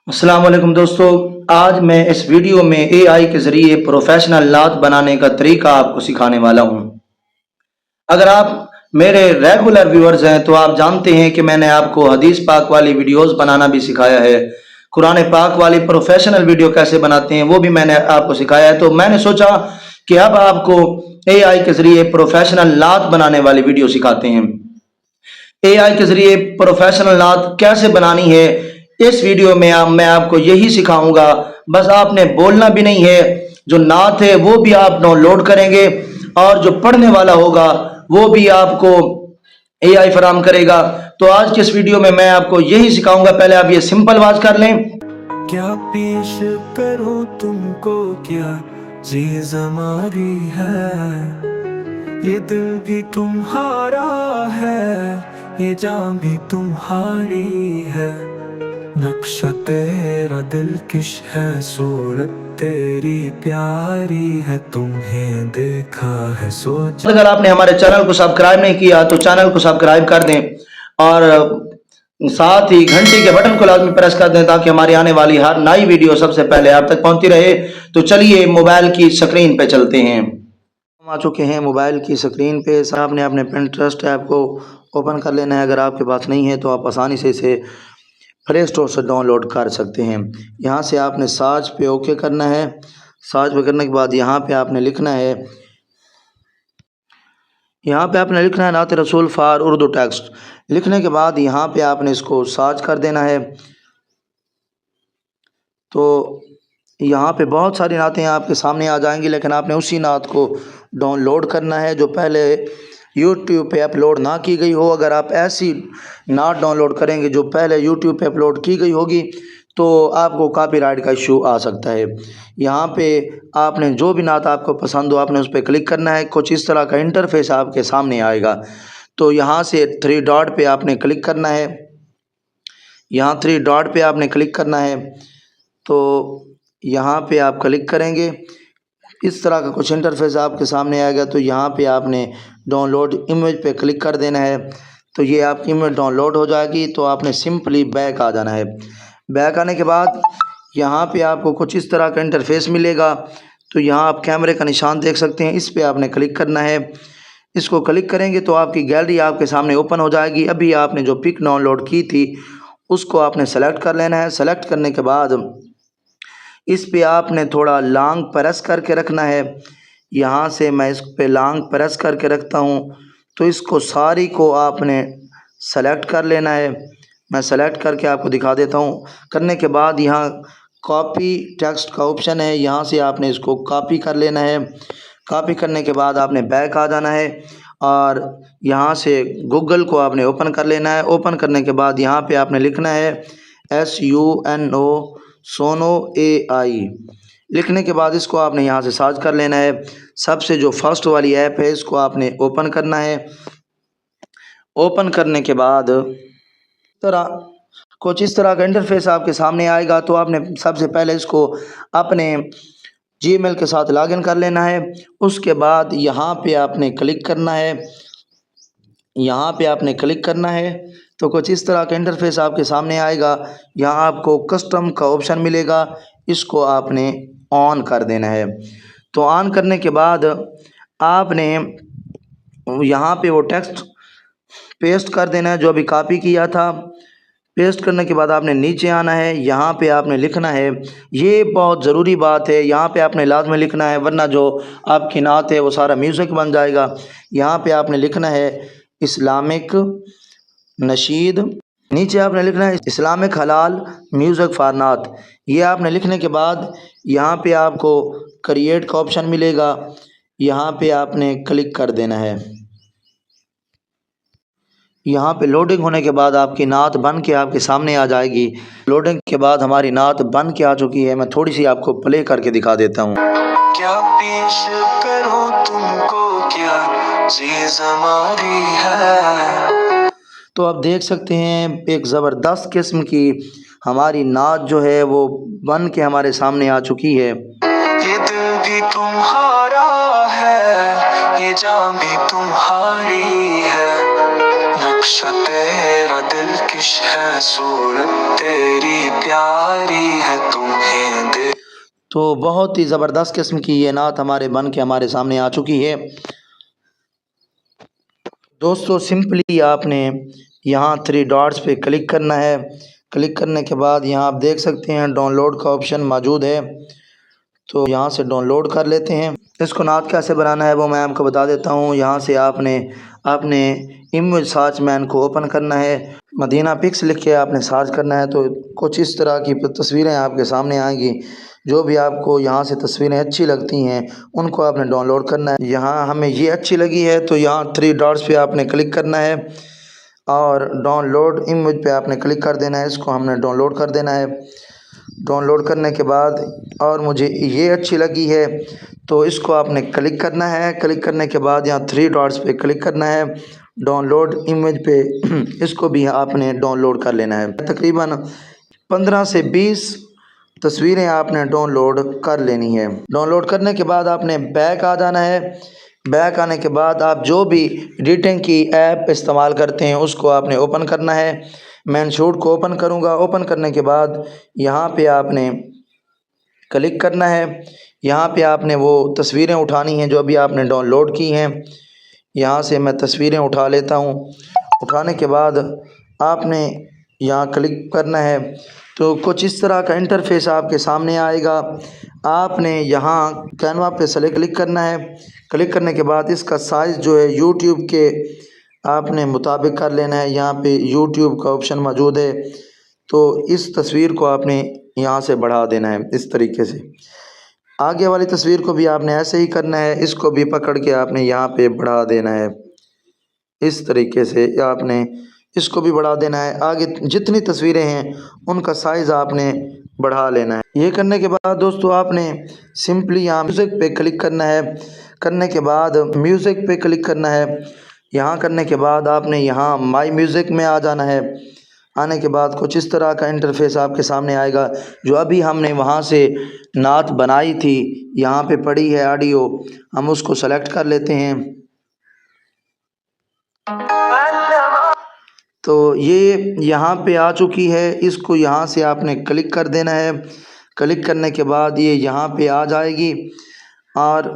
अस्सलाम वालेकुम दोस्तों, आज मैं इस वीडियो में एआई के ज़रिए प्रोफेशनल नात बनाने का तरीका आपको सिखाने वाला हूँ। अगर आप मेरे रेगुलर व्यूअर्स हैं तो आप जानते हैं कि मैंने आपको हदीस पाक वाली वीडियोस बनाना भी सिखाया है। कुरान पाक वाली प्रोफेशनल वीडियो कैसे बनाते हैं वो भी मैंने आपको सिखाया है। तो मैंने सोचा कि अब आपको एआई के ज़रिए प्रोफेशनल नात बनाने वाली वीडियो सिखाते हैं। एआई के ज़रिए प्रोफेशनल नात कैसे बनानी है इस वीडियो में मैं आपको यही सिखाऊंगा। बस आपने बोलना भी नहीं है, जो नात है वो भी आप डाउनलोड करेंगे और जो पढ़ने वाला होगा वो भी आपको एआई फराम करेगा। तो आज के इस वीडियो में मैं आपको यही सिखाऊंगा। पहले आप ये सिंपल आवाज कर लें। क्या पेश करूं तुमको, क्या चीज हमारी है, ये दिल भी तुम्हारा है, ये जान भी तुम्हारी है। नक्शा तेरा दिलकश है, सूरत तेरी प्यारी है, तुम्हें देखा है सोच। अगर आपने हमारे चैनल को सब्सक्राइब नहीं किया तो चैनल को सब्सक्राइब कर दें और साथ ही घंटी के बटन को लाजमी प्रेस कर दें ताकि हमारी आने वाली हर नई वीडियो सबसे पहले आप तक पहुंचती रहे। तो चलिए मोबाइल की स्क्रीन पे चलते हैं। हम आ चुके हैं मोबाइल की स्क्रीन पे। आपने अपने पिंटरेस्ट ऐप को ओपन कर लेना है। अगर आपके पास नहीं है तो आप आसानी से इसे प्ले स्टोर से डाउनलोड कर सकते हैं। यहाँ से आपने सर्च पे ओके करना है। सर्च पे करने के बाद यहाँ पे आपने लिखना है नात रसूल फ़ार उर्दू टेक्स्ट। लिखने के बाद यहाँ पे आपने इसको सर्च कर देना है। तो यहाँ पे बहुत सारी नातें आपके सामने आ जाएंगी, लेकिन आपने उसी नात को डाउनलोड करना है जो पहले यूट्यूब पे अपलोड ना की गई हो। अगर आप ऐसी नात डाउनलोड करेंगे जो पहले यूट्यूब पे अपलोड की गई होगी तो आपको कॉपीराइट का इशू आ सकता है। यहाँ पे आपने जो भी नात आपको पसंद हो आपने उस पर क्लिक करना है। कुछ इस तरह का इंटरफेस आपके सामने आएगा। तो यहाँ से थ्री डॉट पे आपने क्लिक करना है। यहाँ थ्री डॉट पे आपने क्लिक करना है। तो यहाँ पे आप क्लिक करेंगे, इस तरह का कुछ इंटरफेस आपके सामने आएगा। तो यहाँ पे आपने डाउनलोड इमेज पे क्लिक कर देना है। तो ये आपकी इमेज डाउनलोड हो जाएगी। तो आपने सिंपली बैक आ जाना है। बैक आने के बाद यहाँ पे आपको कुछ इस तरह का इंटरफेस मिलेगा। तो यहाँ आप कैमरे का निशान देख सकते हैं, इस पर आपने क्लिक करना है। इसको क्लिक करेंगे तो आपकी गैलरी आपके सामने ओपन हो जाएगी। अभी आपने जो पिक डाउनलोड की थी उसको आपने सेलेक्ट कर लेना है। सेलेक्ट करने के बाद इस पे आपने थोड़ा लॉन्ग प्रेस करके रखना है। यहाँ से मैं इस पे लॉन्ग प्रेस करके रखता हूँ। तो इसको सारी को आपने सेलेक्ट कर लेना है। मैं सेलेक्ट करके आपको दिखा देता हूँ। करने के बाद यहाँ कॉपी टेक्स्ट का ऑप्शन है, यहाँ से आपने इसको कॉपी कर लेना है। कॉपी करने के बाद आपने बैक आ जाना है और यहाँ से गूगल को आपने ओपन कर लेना है। ओपन करने के बाद यहाँ पे आपने लिखना है SUNO सोनो AI। लिखने के बाद इसको आपने यहाँ से सर्च कर लेना है। सबसे जो फर्स्ट वाली ऐप है इसको आपने ओपन करना है। ओपन करने के बाद तरह कुछ इस तरह का इंटरफेस आपके सामने आएगा। तो आपने सबसे पहले इसको अपने जीमेल के साथ लॉगिन कर लेना है। उसके बाद यहाँ पे आपने क्लिक करना है। यहाँ पे आपने क्लिक करना है तो कुछ इस तरह का इंटरफेस आपके सामने आएगा। यहाँ आपको कस्टम का ऑप्शन मिलेगा, इसको आपने ऑन कर देना है। तो ऑन करने के बाद आपने यहाँ पे वो टेक्स्ट पेस्ट कर देना है जो अभी कॉपी किया था। पेस्ट करने के बाद आपने नीचे आना है। यहाँ पे आपने लिखना है, ये बहुत ज़रूरी बात है, यहाँ पे आपने लाजमी लिखना है वरना जो आपकी नात है वो सारा म्यूज़िक बन जाएगा। यहाँ पे आपने लिखना है इस्लामिक नशीद। नीचे आपने लिखना है इस्लामिक हलाल म्यूज़िक फॉर नात। ये आपने लिखने के बाद यहाँ पे आपको क्रिएट का ऑप्शन मिलेगा, यहाँ पे आपने क्लिक कर देना है। यहाँ पे लोडिंग होने के बाद आपकी नात बन के आपके सामने आ जाएगी। लोडिंग के बाद हमारी नात बन के आ चुकी है। मैं थोड़ी सी आपको प्ले करके दिखा देता हूँ। क्या पेश करूं तुमको, क्या चीज हमारी है। तो आप देख सकते हैं एक ज़बरदस्त किस्म की हमारी नात जो है वो बन के हमारे सामने आ चुकी है। ये दिल भी तुम्हारा है, ये जान भी तुम्हारी है। नक्शा तेरा दिलकश है, सूरत तेरी प्यारी तो बहुत ही ज़बरदस्त किस्म की ये नात हमारे बन के हमारे सामने आ चुकी है। दोस्तों सिंपली आपने यहाँ 3 डॉट्स पे क्लिक करना है। क्लिक करने के बाद यहाँ आप देख सकते हैं डाउनलोड का ऑप्शन मौजूद है, तो यहाँ से डाउनलोड कर लेते हैं। इसको नात कैसे बनाना है वो मैं आपको बता देता हूँ। यहाँ से आपने अपने इमेज सर्च मैन को ओपन करना है, मदीना पिक्स लिख के आपने सर्च करना है, तो कुछ इस तरह की तस्वीरें आपके सामने आएंगी। जो भी आपको यहाँ से तस्वीरें अच्छी लगती हैं उनको आपने डाउनलोड करना है। यहाँ हमें ये अच्छी लगी है तो यहाँ 3 डॉट्स पे आपने क्लिक करना है और डाउनलोड इमेज पे आपने क्लिक कर देना है। इसको हमने डाउनलोड कर देना है। डाउनलोड करने के बाद और मुझे ये अच्छी लगी है तो इसको आपने क्लिक करना है। क्लिक करने के बाद यहाँ 3 डॉट्स पे क्लिक करना है, डाउनलोड इमेज पे इसको भी आपने डाउनलोड कर लेना है। तकरीबन 15 से 20 तस्वीरें आपने डाउनलोड कर लेनी है। डाउनलोड करने के बाद आपने बैक आ जाना है। बैक आने के बाद आप जो भी एडिटिंग की ऐप इस्तेमाल करते हैं उसको आपने ओपन करना है। मैं इनशॉट को ओपन करूँगा। ओपन करने के बाद यहाँ पे आपने क्लिक करना है। यहाँ पे आपने वो तस्वीरें उठानी हैं जो अभी आपने डाउनलोड की हैं। यहाँ से मैं तस्वीरें उठा लेता हूँ। उठाने के बाद आपने यहाँ क्लिक करना है तो कुछ इस तरह का इंटरफेस आपके सामने आएगा। आपने यहाँ कैनवा पे सेलेक्ट क्लिक करना है। क्लिक करने के बाद इसका साइज़ जो है यूट्यूब के आपने मुताबिक कर लेना है। यहाँ पे यूट्यूब का ऑप्शन मौजूद है, तो इस तस्वीर को आपने यहाँ से बढ़ा देना है इस तरीके से। आगे वाली तस्वीर को भी आपने ऐसे ही करना है, इसको भी पकड़ के आपने यहाँ पे बढ़ा देना है इस तरीके से। आपने इसको भी बढ़ा देना है। आगे जितनी तस्वीरें हैं उनका साइज़ आपने बढ़ा लेना है। ये करने के बाद दोस्तों आपने सिंपली यहाँ म्यूज़िक पे क्लिक करना है। करने के बाद म्यूज़िक पे क्लिक करना है। यहाँ करने के बाद आपने यहाँ माई म्यूज़िक में आ जाना है। आने के बाद कुछ इस तरह का इंटरफेस आपके सामने आएगा। जो अभी हमने वहाँ से नात बनाई थी यहाँ पे पड़ी है ऑडियो, हम उसको सेलेक्ट कर लेते हैं। तो ये यहाँ पे आ चुकी है। इसको यहाँ से आपने क्लिक कर देना है। क्लिक करने के बाद ये यहाँ पे आ जाएगी और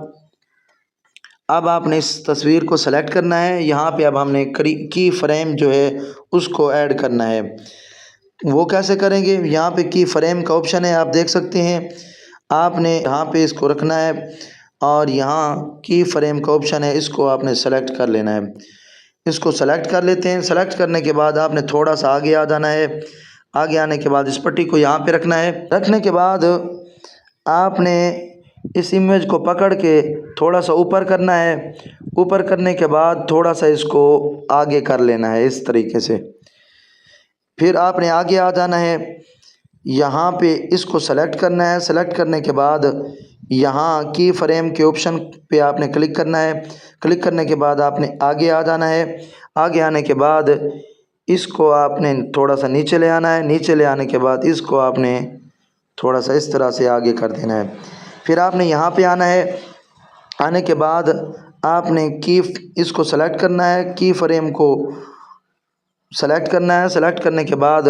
अब आपने इस तस्वीर को सेलेक्ट करना है। यहाँ पे अब हमने की फ्रेम जो है उसको ऐड करना है। वो कैसे करेंगे, यहाँ पे की फ्रेम का ऑप्शन है, आप देख सकते हैं। आपने यहाँ पे इसको रखना है और यहाँ की फ्रेम का ऑप्शन है, इसको आपने सेलेक्ट कर लेना है। इसको सेलेक्ट कर लेते हैं। सेलेक्ट करने के बाद आपने थोड़ा सा आगे आ जाना है। आगे आने के बाद इस पट्टी को यहाँ पे रखना है। रखने के बाद आपने इस इमेज को पकड़ के थोड़ा सा ऊपर करना है। ऊपर करने के बाद थोड़ा सा इसको आगे कर लेना है इस तरीके से। फिर आपने आगे आ जाना है। यहाँ पे इसको सेलेक्ट करना है। सेलेक्ट करने के बाद यहाँ की फ्रेम के ऑप्शन पे आपने क्लिक करना है। क्लिक करने के बाद आपने आगे आ जाना है। आगे आने के बाद इसको आपने थोड़ा सा नीचे ले आना है। नीचे ले आने के बाद इसको आपने थोड़ा सा इस तरह से आगे कर देना है। फिर आपने यहाँ पे आना है। आने के बाद आपने इसको सेलेक्ट करना है, की फ्रेम को सेलेक्ट करना है। सेलेक्ट करने के बाद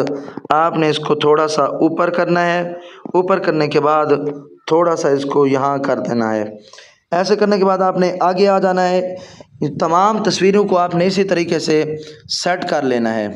आपने इसको थोड़ा सा ऊपर करना है। ऊपर करने के बाद थोड़ा सा इसको यहाँ कर देना है। ऐसे करने के बाद आपने आगे आ जाना है। तमाम तस्वीरों को आपने इसी तरीके से सेट कर लेना है।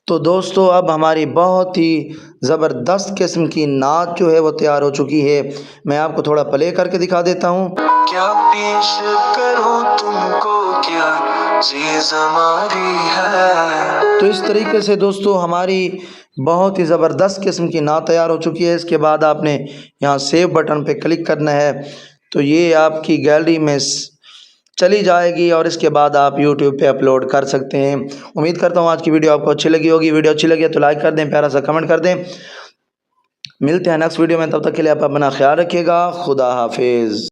तो दोस्तों अब हमारी बहुत ही ज़बरदस्त किस्म की नात जो है वो तैयार हो चुकी है। मैं आपको थोड़ा प्ले करके दिखा देता हूँ। क्या पेश करूं तुमको, क्या चीज़ हमारी है। तो इस तरीके से दोस्तों हमारी बहुत ही ज़बरदस्त किस्म की नात तैयार हो चुकी है। इसके बाद आपने यहाँ सेव बटन पे क्लिक करना है, तो ये आपकी गैलरी में चली जाएगी और इसके बाद आप YouTube पे अपलोड कर सकते हैं। उम्मीद करता हूँ आज की वीडियो आपको अच्छी लगी होगी। वीडियो अच्छी लगी तो लाइक कर दें, प्यारा सा कमेंट कर दें। मिलते हैं नेक्स्ट वीडियो में, तब तक के लिए आप अपना ख्याल रखिएगा। खुदा हाफिज़।